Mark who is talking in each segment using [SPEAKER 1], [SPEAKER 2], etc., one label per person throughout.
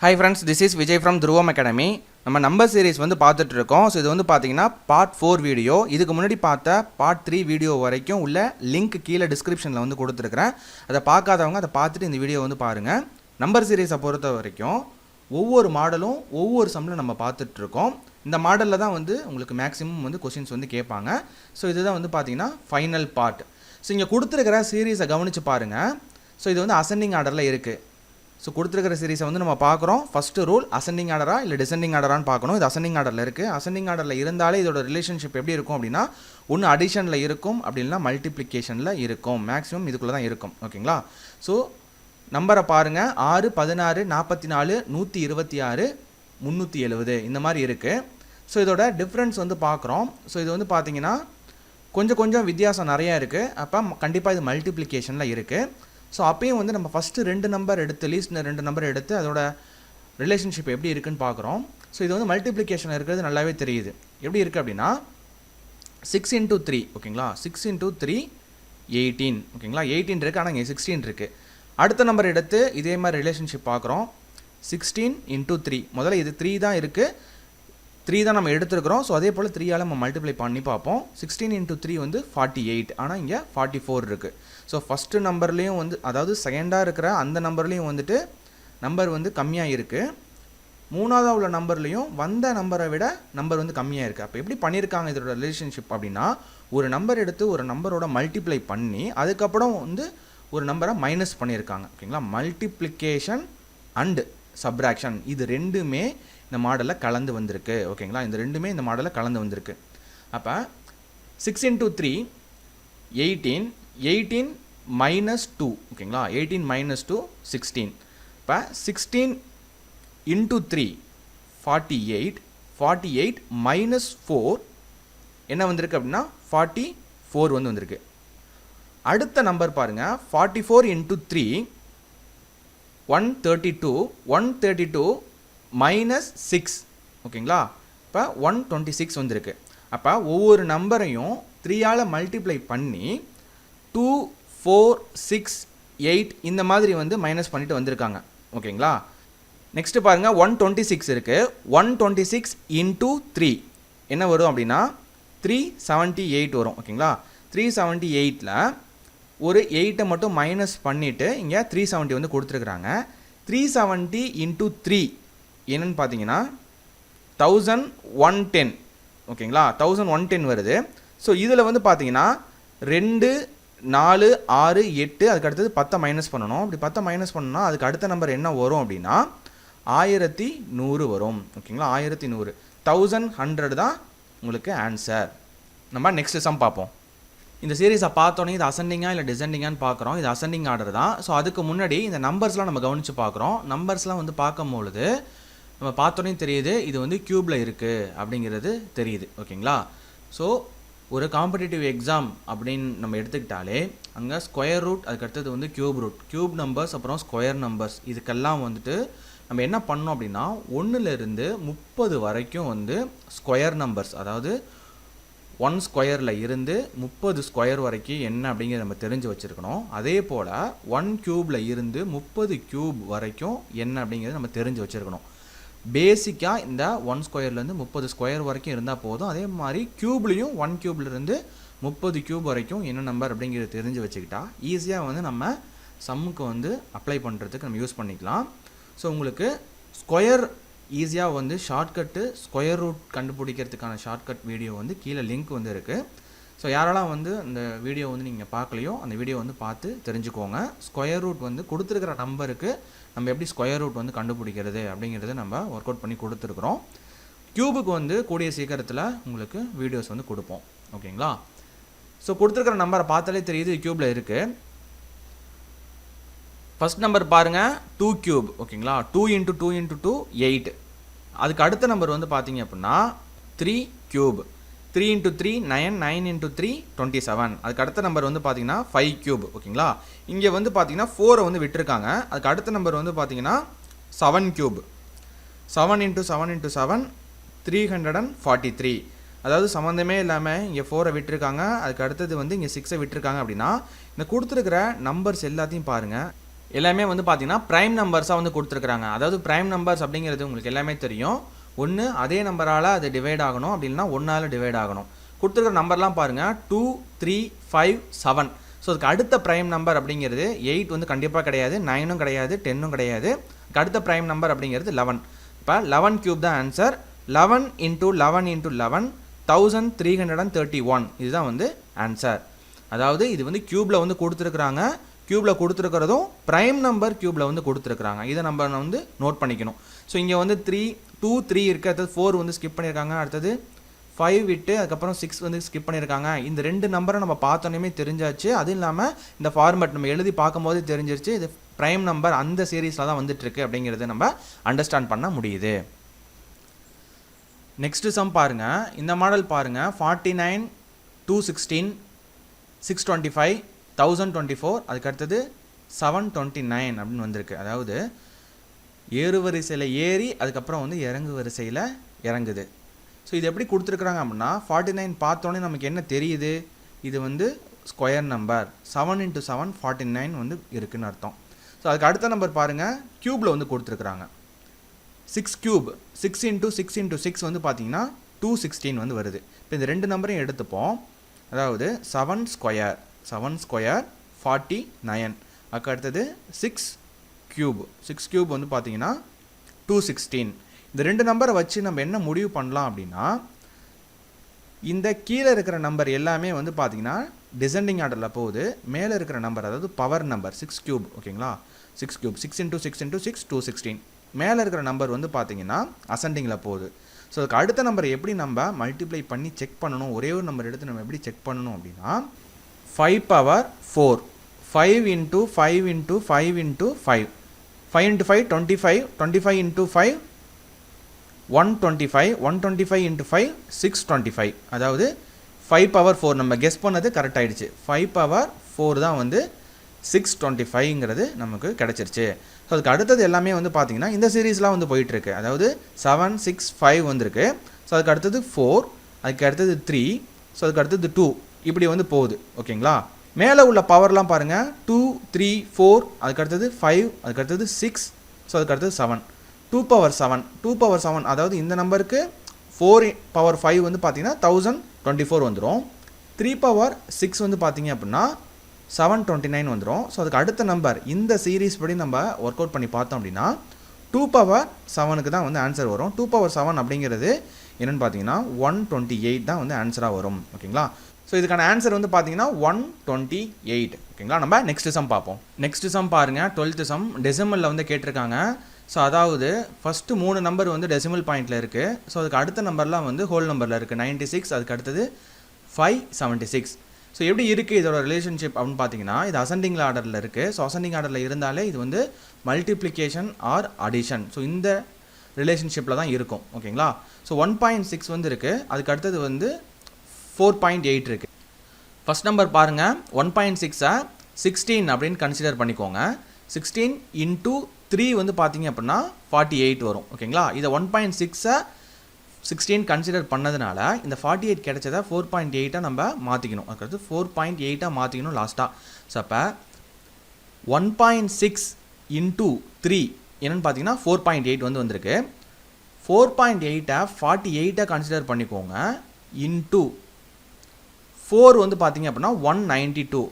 [SPEAKER 1] Hi friends, this is Vijay from Dhruvam Academy. நம்ம number series வந்து பார்த்துட்டு இருக்கோம். ஸோ இது வந்து பார்த்தீங்கன்னா பார்ட் 4 வீடியோ. இதுக்கு முன்னாடி பார்த்த பார்ட் 3 வீடியோ வரைக்கும் உள்ள லிங்க் கீழே டிஸ்கிரிப்ஷனில் வந்து கொடுத்துருக்குறேன். அதை பார்க்காதவங்க அதை பார்த்துட்டு இந்த வீடியோ வந்து பாருங்கள். நம்பர் சீரிஸை பொறுத்த வரைக்கும் ஒவ்வொரு மாடலும் ஒவ்வொரு சம்மில் நம்ம பார்த்துட்ருக்கோம். இந்த மாடலில் தான் வந்து உங்களுக்கு மேக்ஸிமம் வந்து கொஷின்ஸ் வந்து கேட்பாங்க. ஸோ இதுதான் வந்து பார்த்தீங்கன்னா ஃபைனல் பார்ட். ஸோ இங்கே கொடுத்துருக்கிற சீரீஸை கவனித்து பாருங்கள். ஸோ இது வந்து அசெண்டிங் ஆர்டரில் இருக்குது. ஸோ கொடுத்துருக்கிற சீரீஸை வந்து நம்ம பார்க்குறோம். ஃபஸ்ட்டு ரூல் அசெண்டிங் ஆர்டரா இல்லை டிசெண்டிங் ஆர்டரான்னு பார்க்கணும். இது அசெண்டிங் ஆர்டரில் இருக்குது. அசெண்டிங் ஆர்டரில் இருந்தாலே இதோட ரிலேஷன்ஷிப் எப்படி இருக்கும் அப்படின்னா ஒன்று அடிஷனில் இருக்கும், அப்படி இல்லைனா மல்டிப்ளிகேஷனில் இருக்கும். மேக்ஸிமம் இதுக்குள்ளே தான் இருக்கும். ஓகேங்களா? ஸோ நம்பரை பாருங்கள். 6, 16, 44, 126, 370 இந்த மாதிரி இருக்குது. ஸோ இதோட டிஃப்ரென்ஸ் வந்து பார்க்குறோம். ஸோ இது வந்து பார்த்தீங்கன்னா கொஞ்சம் வித்தியாசம் நிறையா இருக்குது. அப்போ கண்டிப்பாக இது மல்டிப்ளிகேஷனில் இருக்குது. ஸோ அப்பயும் வந்து நம்ம ஃபஸ்ட்டு 2 நம்பர் எடுத்து லீஸ்ட் 2 நம்பர் எடுத்து அதோட ரிலேஷன்ஷிப் எப்படி இருக்குதுன்னு பார்க்குறோம். ஸோ இது வந்து மல்டிப்ளிகேஷன் இருக்கிறது நல்லாவே தெரியுது. எப்படி இருக்குது அப்படின்னா 6 × 3 ஓகேங்களா, 6 × 3 18 ஓகேங்களா, 18 இருக்குது. ஆனால் இங்கே 16 இருக்குது. அடுத்த நம்பர் எடுத்து இதே மாதிரி ரிலேஷன்ஷிப் பார்க்குறோம். 16 × 3 முதல்ல இது 3 தான் இருக்குது, 3 தான் நம்ம எடுத்துருக்கிறோம். ஸோ அதே போல் 3ஆல் நம்ம மல்டிப்ளை பண்ணி பார்ப்போம். 16 × 3 வந்து 48, ஆனால் இங்கே 44 இருக்குது. ஸோ ஃபஸ்ட்டு நம்பர்லேயும் வந்து அதாவது செகண்டாக இருக்கிற அந்த நம்பர்லேயும் வந்துட்டு நம்பர் வந்து கம்மியாக இருக்குது. மூணாவதாக உள்ள நம்பர்லேயும் வந்த நம்பரை விட நம்பர் வந்து கம்மியாக இருக்குது. அப்போ எப்படி பண்ணியிருக்காங்க இதோட ரிலேஷன்ஷிப் அப்படின்னா ஒரு நம்பர் எடுத்து ஒரு நம்பரோட மல்டிப்ளை பண்ணி அதுக்கப்புறம் வந்து ஒரு நம்பரை மைனஸ் பண்ணியிருக்காங்க. ஓகேங்களா? மல்டிப்ளிகேஷன் அண்டு சப்ராக்ஷன் இது ரெண்டுமே இந்த மாடலில் கலந்து வந்திருக்கு. ஓகேங்களா? இந்த ரெண்டுமே இந்த மாடலில் கலந்து வந்திருக்கு. அப்போ 6 × 3 18, 18 - 2 ஓகேங்களா, 18 - 2 16. இப்போ 16 × 3 48, 48 - 4 என்ன வந்திருக்கு அப்படின்னா 44 வந்து வந்திருக்கு. அடுத்த நம்பர் பாருங்கள். 44 × 3 132, 132 - 6 ஓகேங்களா. இப்போ 126 வந்திருக்கு. அப்போ ஒவ்வொரு நம்பரையும் 3ஆல் மல்டிப்ளை பண்ணி 2, 4, 6, 8 இந்த மாதிரி வந்து மைனஸ் பண்ணிட்டு வந்திருக்காங்க. ஓகேங்களா? நெக்ஸ்ட்டு பாருங்கள். 126 இருக்குது. 126 × 3 என்ன வரும் அப்படின்னா 378 வரும். ஓகேங்களா? 378ல் ஒரு 8 மட்டும் மைனஸ் பண்ணிவிட்டு இங்கே 370 வந்து கொடுத்துருக்குறாங்க. 370 × 3 என்னன்னு பார்த்தீங்கன்னா 1110 ஓகேங்களா, 1110 வருது. ஸோ இதில் வந்து பார்த்தீங்கன்னா 2, 4, 6, 8 அதுக்கு அடுத்தது 10 மைனஸ் பண்ணணும். அப்படி 10 மைனஸ் பண்ணணும்னா அதுக்கு அடுத்த நம்பர் என்ன வரும் அப்படின்னா 1100 வரும். ஓகேங்களா? 1100, 1100 தான் உங்களுக்கு ஆன்சர். நம்ம நெக்ஸ்ட் சம் பார்ப்போம். இந்த சீரீஸை பார்த்தோன்னே இது அசெண்டிங்காக இல்லை டிசெண்டிங்கான்னு பார்க்குறோம். இது அசெண்டிங் ஆர்டர் தான். ஸோ அதுக்கு முன்னாடி இந்த நம்பர்ஸ்லாம் நம்ம கவனித்து பார்க்குறோம். நம்பர்ஸ்லாம் வந்து பார்க்கும்பொழுது நம்ம பார்த்தோன்னே தெரியுது இது வந்து க்யூப்பில் இருக்குது அப்படிங்கிறது தெரியுது. ஓகேங்களா? ஸோ ஒரு காம்படிட்டிவ் எக்ஸாம் அப்படின்னு நம்ம எடுத்துக்கிட்டாலே அங்கே ஸ்கொயர் ரூட் அதுக்கடுத்தது வந்து க்யூப் ரூட், க்யூப் நம்பர்ஸ் அப்புறம் ஸ்கொயர் நம்பர்ஸ் இதுக்கெல்லாம் வந்துட்டு நம்ம என்ன பண்ணோம் அப்படின்னா 1லேருந்து 30 வரைக்கும் வந்து ஸ்கொயர் நம்பர்ஸ் அதாவது 1 ஸ்கொயரில் இருந்து 30 ஸ்கொயர் வரைக்கும் என்ன அப்படிங்கிறத நம்ம தெரிஞ்சு வச்சுருக்கணும். அதே போல் 1 க்யூபில் இருந்து 30 க்யூப் வரைக்கும் என்ன அப்படிங்கிறத நம்ம தெரிஞ்சு வச்சுருக்கணும். பேசிக்காக இந்த 1 ஸ்கொயர்லேருந்து 30 ஸ்கொயர் வரைக்கும் இருந்தால் போதும். அதே மாதிரி க்யூப்லேயும் 1 க்யூப்லேருந்து 30 க்யூப் வரைக்கும் என்ன நம்பர் அப்படிங்கிறத தெரிஞ்சு வச்சுக்கிட்டா ஈஸியாக வந்து நம்ம சம்முக்கு வந்து அப்ளை பண்ணுறதுக்கு நம்ம யூஸ் பண்ணிக்கலாம். ஸோ உங்களுக்கு ஸ்கொயர் ஈஸியாக வந்து ஷார்ட்கட்டு ஸ்கொயர் ரூட் கண்டுபிடிக்கிறதுக்கான ஷார்ட்கட் வீடியோ வந்து கீழே லிங்க் வந்து இருக்குது. ஸோ யாரெல்லாம் வந்து இந்த வீடியோ வந்து நீங்கள் பார்க்கலையோ அந்த வீடியோ வந்து பார்த்து தெரிஞ்சுக்கோங்க. ஸ்கொயர் ரூட் வந்து கொடுத்துருக்கிற நம்பருக்கு நம்ம எப்படி ஸ்கொயர் ரூட் வந்து கண்டுபிடிக்கிறது அப்படிங்கிறத நம்ம ஒர்க் அவுட் பண்ணி கொடுத்துருக்குறோம். க்யூபுக்கு வந்து கூடிய சீக்கிரத்தில் உங்களுக்கு வீடியோஸ் வந்து கொடுப்போம். ஓகேங்களா? ஸோ கொடுத்துருக்கிற நம்பரை பார்த்தாலே தெரியுது க்யூப்பில் இருக்குது. ஃபஸ்ட் நம்பர் பாருங்கள் 2 க்யூப் ஓகேங்களா, 2 × 2 × 2 8. அதுக்கு அடுத்த நம்பர் வந்து பார்த்தீங்க அப்படின்னா 3 க்யூப், 3 × 3 9, 9 × 3 27. அதுக்கு அடுத்த நம்பர் வந்து பார்த்தீங்கன்னா 5 க்யூப். ஓகேங்களா? இங்கே வந்து பார்த்தீங்கன்னா 4 வந்து விட்டுருக்காங்க. அதுக்கு அடுத்த நம்பர் வந்து பார்த்தீங்கன்னா 7 க்யூப், 7 × 7 × 7 343. அதாவது சம்மந்தமே இல்லாமல் இங்கே 4 விட்டுருக்காங்க. அதுக்கு அடுத்தது வந்து இங்கே 6 விட்டுருக்காங்க. அப்படின்னா இந்த கொடுத்துருக்கிற நம்பர்ஸ் எல்லாத்தையும் பாருங்கள். எல்லாமே வந்து பார்த்தீங்கன்னா ப்ரைம் நம்பர்ஸாக வந்து கொடுத்துருக்குறாங்க. அதாவது ப்ரைம் நம்பர்ஸ் அப்படிங்கிறது உங்களுக்கு எல்லாமே தெரியும். ஒன்று அதே நம்பரால் அது டிவைட் ஆகணும், அப்படி இல்லைனா ஒன்றால் டிவைட் ஆகணும். கொடுத்துருக்குற நம்பர்லாம் பாருங்கள் 2, 3, 5, 7. ஸோ அதுக்கு அடுத்த ப்ரைம் நம்பர் அப்படிங்கிறது 8 வந்து கண்டிப்பாக கிடையாது, 9ம் கிடையாது, 10ம் கிடையாது. அடுத்த ப்ரைம் நம்பர் அப்படிங்கிறது 11. இப்போ 11 கியூப் தான் ஆன்சர். 11 × 11 × 11 1331 இதுதான் வந்து ஆன்சர். அதாவது இது வந்து கியூபில் வந்து கொடுத்துருக்குறாங்க. கியூபில் கொடுத்துருக்கிறதும் ப்ரைம் நம்பர் கியூபில் வந்து கொடுத்துருக்குறாங்க. இதை நம்ம வந்து நோட் பண்ணிக்கணும். ஸோ இங்கே வந்து 2, 3 இருக்குது, அடுத்தது 4 வந்து ஸ்கிப் பண்ணியிருக்காங்க, அடுத்தது 5 விட்டு அதுக்கப்புறம் 6 வந்து ஸ்கிப் பண்ணியிருக்காங்க. இந்த 2 நம்பரை நம்ம பார்த்தோன்னே தெரிஞ்சாச்சு. அதுவும் இல்லாமல் இந்த ஃபார்மேட் நம்ம எழுதி பார்க்கும்போது தெரிஞ்சிருச்சு இது ப்ரைம் நம்பர் அந்த சீரீஸில் தான் வந்துட்டுருக்கு அப்படிங்கிறது நம்ம அண்டர்ஸ்டாண்ட் பண்ண முடியுது. நெக்ஸ்ட்டு சம் பாருங்கள். இந்த மாடல் பாருங்கள். 49, 216, 625, 1024, அதுக்கு அடுத்தது 729 அப்படின்னு வந்திருக்கு. அதாவது ஏறு வரிசையில் ஏறி அதுக்கப்புறம் வந்து இறங்கு வரிசையில் இறங்குது. ஸோ இது எப்படி கொடுத்துருக்குறாங்க அப்படின்னா 49 பார்த்தோன்னே நமக்கு என்ன தெரியுது, இது வந்து ஸ்கொயர் நம்பர். 7 × 7 49 வந்து இருக்குதுன்னு அர்த்தம். ஸோ அதுக்கு அடுத்த நம்பர் பாருங்கள், க்யூப்பில் வந்து கொடுத்துருக்குறாங்க. 6 கியூப் 6 × 6 × 6 வந்து பார்த்தீங்கன்னா 216 வந்து வருது. இப்போ இந்த 2 நம்பரையும் எடுத்துப்போம். அதாவது 7 ஸ்கொயர் 49. அதுக்கு அடுத்தது 6 கியூப் வந்து பார்த்தீங்கன்னா 216. இந்த 2 நம்பரை வச்சு நம்ம என்ன முடிவு பண்ணலாம் அப்படின்னா, இந்த கீழே இருக்கிற நம்பர் எல்லாமே வந்து பார்த்தீங்கன்னா டிசெண்டிங் ஆர்டரில் போகுது. மேலே இருக்கிற நம்பர் அதாவது பவர் நம்பர் 6 கியூப், ஓகேங்களா. 6 கியூப் 6 × 6 × 6 216. மேலே இருக்கிற நம்பர் வந்து பார்த்தீங்கன்னா அசெண்டிங்கில் போகுது. ஸோ அதுக்கு அடுத்த நம்பரை எப்படி நம்ம மல்டிப்ளை பண்ணி செக் பண்ணணும், ஒரே ஒரு நம்பர் எடுத்து நம்ம எப்படி செக் பண்ணணும் அப்படின்னா 5 power 4 5 × 5 × 5 × 5 5 × 5 25 25 × 5 125 125 × 5 625. அதாவது 5 power 4 நம்ம கெஸ் பண்ணது கரெக்ட் ஆகிடுச்சு. 5 power 4 தான் வந்து 625ங்கிறது நமக்கு கிடச்சிருச்சு. ஸோ அதுக்கு அடுத்தது எல்லாமே வந்து பார்த்தீங்கன்னா இந்த சீரீஸ்லாம் வந்து போயிட்டுருக்கு. அதாவது 7 6 5 வந்திருக்கு. ஸோ அதுக்கு அடுத்தது 4, அதுக்கு அடுத்தது 3, ஸோ அதுக்கு அடுத்தது 2, இப்படி வந்து போகுது, ஓகேங்களா. மேலே உள்ள பவர்லாம் பாருங்கள் 2 3 4, அதுக்கு அடுத்தது 5, அதுக்கு அடுத்தது 6, ஸோ அதுக்கு அடுத்தது 7 2 power 7 2 power 7. அதாவது இந்த நம்பருக்கு 4 power 5 வந்து பார்த்தீங்கன்னா 1024 வந்துடும். 3 power 6 வந்து பார்த்தீங்க அப்படின்னா 729 வந்துடும். ஸோ அதுக்கு அடுத்த நம்பர் இந்த சீரீஸ் படி நம்ம ஒர்க் அவுட் பண்ணி பார்த்தோம் அப்படின்னா 2 power 7க்கு தான் வந்து ஆன்சர் வரும். 2 power 7 அப்படிங்கிறது என்னென்னு பார்த்தீங்கன்னா 128 தான் வந்து ஆன்சராக வரும், ஓகேங்களா. ஸோ இதுக்கான ஆன்சர் வந்து பார்த்தீங்கன்னா 128, ஓகேங்களா. நம்ம நெக்ஸ்ட் சம் பார்ப்போம். நெக்ஸ்ட் சம் பாருங்கள், 12th சம் டெசிமலில் வந்து கேட்டிருக்காங்க. ஸோ அதாவது ஃபஸ்ட்டு 3 நம்பர் வந்து டெசிமல் பாயிண்டில் இருக்குது. ஸோ அதுக்கு அடுத்த நம்பர்லாம் வந்து ஹோல் நம்பரில் இருக்குது. 96, அதுக்கு அடுத்தது 576. ஸோ எப்படி இருக்குது இதோட ரிலேஷன்ஷிப் அப்படின்னு பார்த்தீங்கன்னா, இது அசெண்டிங் ஆர்டரில் இருக்குது. ஸோ அசெண்டிங் ஆர்டரில் இருந்தாலே இது வந்து மல்டிப்ளிகேஷன் ஆர் அடிஷன். ஸோ இந்த ரிலேஷன்ஷிப்பில் தான் இருக்கும், ஓகேங்களா. ஸோ 1.6 வந்து இருக்குது. அதுக்கு அடுத்தது வந்து 4.8 இருக்குது. ஃபஸ்ட் நம்பர் பாருங்கள், 1.6 16 அப்படின்னு கன்சிடர் பண்ணிக்கோங்க. 16 × 3 வந்து பார்த்தீங்க அப்படின்னா 48 வரும், ஓகேங்களா. இதை 1.6 16 கன்சிடர் பண்ணதுனால இந்த 48 கிடைச்சதை 4.8 நம்ம மாற்றிக்கணும். அதுக்கடுத்து 4.8 மாற்றிக்கணும் லாஸ்ட்டாக. ஸோ அப்போ 1.6 × 3 என்னென்னு பார்த்தீங்கன்னா 4.8 வந்து வந்திருக்கு. 4.8 48 கன்சிடர் பண்ணிக்கோங்க. இன்ட்டு 4 வந்து பார்த்தீங்க அப்படின்னா 192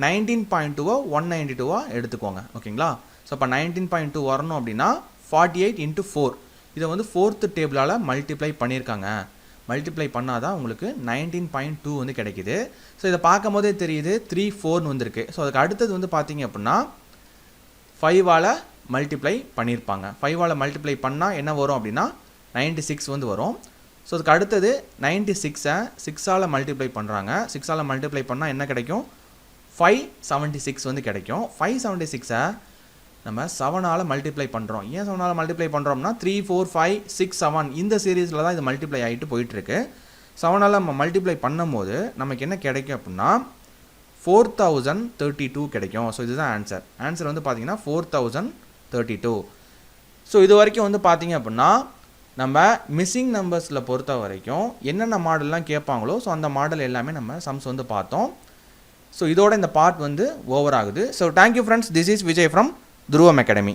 [SPEAKER 1] 19.2 192 எடுத்துக்கோங்க, ஓகேங்களா. ஸோ அப்போ 19.2 வரணும் அப்படின்னா 48 × 4 இதை வந்து 4th டேபிளால் மல்டிப்ளை பண்ணியிருக்காங்க. மல்டிப்ளை பண்ணால் தான் உங்களுக்கு 19.2 வந்து கிடைக்கிது. ஸோ இதை பார்க்கும் போதே தெரியுது 3 4 வந்திருக்கு. ஸோ அதுக்கு அடுத்தது வந்து பார்த்தீங்க அப்படின்னா 5ஆல் மல்டிப்ளை பண்ணியிருப்பாங்க. 5ஆல் மல்டிப்ளை பண்ணால் என்ன வரும் அப்படின்னா 96 வந்து வரும். ஸோ அதுக்கு அடுத்தது 96 6ஆல் மல்டிப்ளை பண்ணுறாங்க. 6ஆல் மல்டிப்ளை பண்ணால் என்ன கிடைக்கும், 576 வந்து கிடைக்கும். 576 நம்ம 7ஆல் மல்டிப்ளை பண்ணுறோம். ஏன் 7ஆல் மல்டிப்ளை பண்ணுறோம்னா 3 4 5 6 7 இந்த சீரீஸில் தான் இது மல்டிப்ளை ஆகிட்டு போயிட்டுருக்கு. 7ஆல் நம்ம மல்டிப்ளை பண்ணும்போது நமக்கு என்ன கிடைக்கும் அப்படின்னா 4032 கிடைக்கும். ஸோ இதுதான் ஆன்சர். ஆன்சர் வந்து பார்த்தீங்கன்னா 4032. ஸோ இது வரைக்கும் வந்து பார்த்தீங்க அப்படின்னா நம்ம மிஸ்ஸிங் நம்பர்ஸில் பொறுத்த வரைக்கும் என்னென்ன மாடல்லாம் கேட்பாங்களோ ஸோ அந்த மாடல் எல்லாமே நம்ம சம்ஸ் வந்து பார்த்தோம். ஸோ இதோட இந்த பார்ட் வந்து ஓவர் ஆகுது. So thank you friends, this is Vijay from துருவம் அகாடமி.